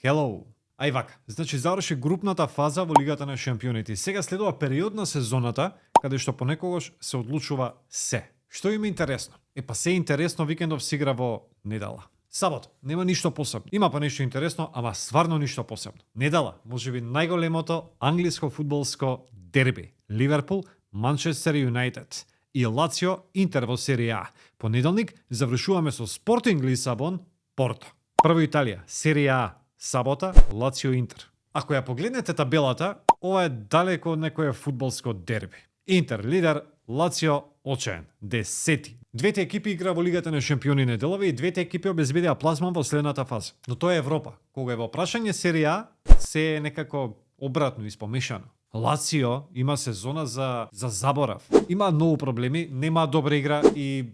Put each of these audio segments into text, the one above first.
Hello! Ај вака, значи заврши групната фаза во Лигата на шампионите. Сега следува период на сезоната каде што понекогаш се одлучува се. Што им е интересно? Па се интересно викендов се игра во недела. Сабота, нема ништо посебно. Има па нешто интересно, ама стварно ништо посебно. Недела, можеби најголемото англиско фудбалско дерби. Ливерпул, Манчестер Юнайтед и Лацио Интер во серија А. Понеделник завршуваме со Спортинг Лисабон, Порто. Прво Италија, серија А, сабота, Лацио Интер. Ако ја погледнете табелата, ова е далеко од некое фудбалско дерби. Интер лидер, Лацио очаен, 10. Двете екипи игра во Лигата на шампиони неделови и двете екипи обезбедија пласман во следната фаза. Но тоа е Европа. Кога е во прашање серија А, се е некако обратно испомешано. Лацио има сезона за заборав. Има многу проблеми, нема добра игра и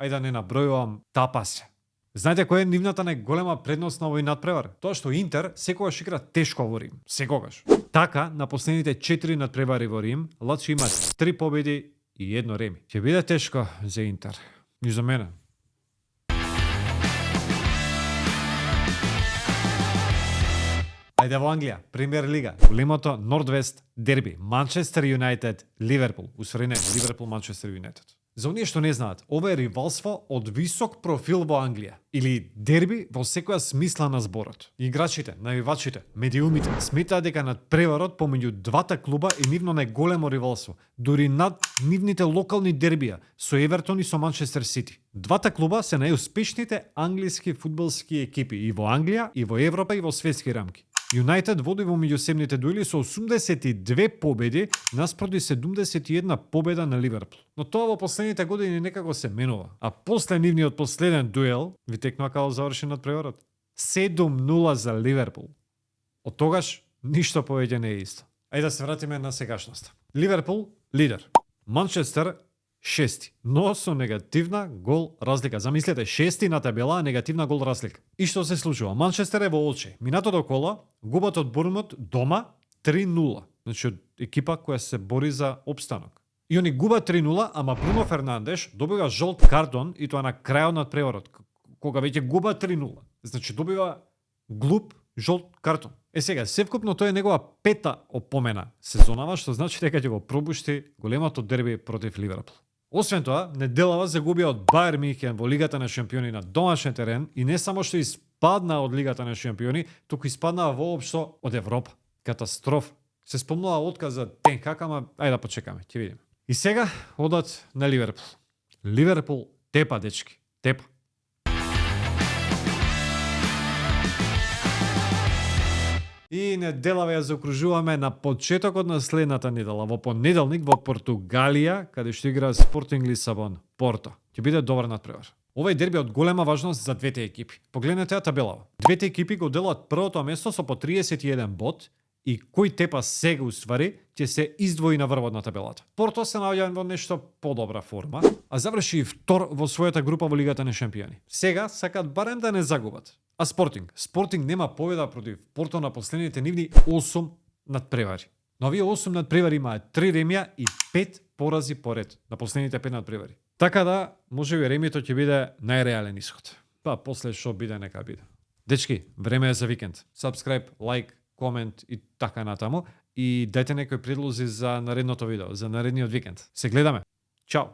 ајде да не набројувам, тапа се. Знаете која е нивната најголема предност на овој надпревар? Тоа што Интер секогаш игра тешко во Рим. Секогаш. Така, на последните 4 надпревари во Рим, Лацио има 3 победи и 1 реми. Ќе биде тешко за Интер. И за мене. Ајде во Англија, Премиер Лига, големото Нордвест дерби, Манчестер Юнайтед, Ливерпул. Усвари Ливерпул, Манчестер Юнайтед. За оние што не знаат, ова е ривалство од висок профил во Англија. Или дерби во секоја смисла на зборот. Играчите, навивачите, медиумите сметаат дека надпреварот помеѓу двата клуба е нивно најголемо ривалство, дури над нивните локални дербија со Евертон и со Манчестер Сити. Двата клуба се најуспешните англиски фудбалски екипи и во Англија, и во Европа, и во светски рамки. Юнайтед води во меѓусебните дуели со 82 победи наспроти 71 победа на Ливерпул. Но тоа во последните години некако се менува. А после нивниот последен дуел, ви текнува како заврши надпреварот. 7-0 за Ливерпул. Од тогаш ништо повеќе не е исто. Ајде да се вратиме на сегашноста. Ливерпул лидер. Манчестер шести, но со негативна гол разлика. Замислете, шести на табела, негативна гол разлика. И што се случува? Манчестер е во очи. Минатото коло губат од Борнмут дома 3-0. Значи од екипа која се бори за опстанок. И они губат 3-0, ама Бруно Фернандеш добива жолт картон и тоа на крајот на надпреварот, кога веќе губа 3-0. Значи добива глуп жолт картон. Сега, севкупно тоа е негова пета опомена сезонава, што значи дека ќе го пробушти големото дерби против Ливерпул. Освен тоа, неделава загубија од Бајер Мюнхен во Лигата на шампиони на домашен терен и не само што испадна од Лигата на шампиони, туку испадна воопшто од Европа. Катастрофа. Се спомнува отказ за Тен Хаг, ама ајде да почекаме, ќе видиме. И сега одат на Ливерпул. Ливерпул тепа, дечки, тепа. И неделава ја заокружуваме на почетокот на следната недела. Во понеделник во Португалија, каде што игра Спортинг Лисабон, Порто. Ќе биде добар надпревар. Овој дерби е од голема важност за двете екипи. Погледнете ја табелава. Двете екипи го делат првото место со по 31 бод и кој тепа сега уствари ќе се издвои на врвот на табелата. Порто се наоѓа во нешто подобра форма, а заврши и втор во својата група во Лигата на шампиони. Сега сакаат барем да не загубат. А Спортинг нема победа против Порто на последните нивни 8 надпревари. Но овие 8 надпревари имаат 3 ремија и 5 порази поред на последните 5 надпревари. Така да, можеби ремито ќе биде најреален исход. Па после што биде нека биде. Дечки, време е за викенд. Subscribe, лайк, комент и така натаму. И дајте некои предлози за наредното видео, за наредниот викенд. Се гледаме. Чао!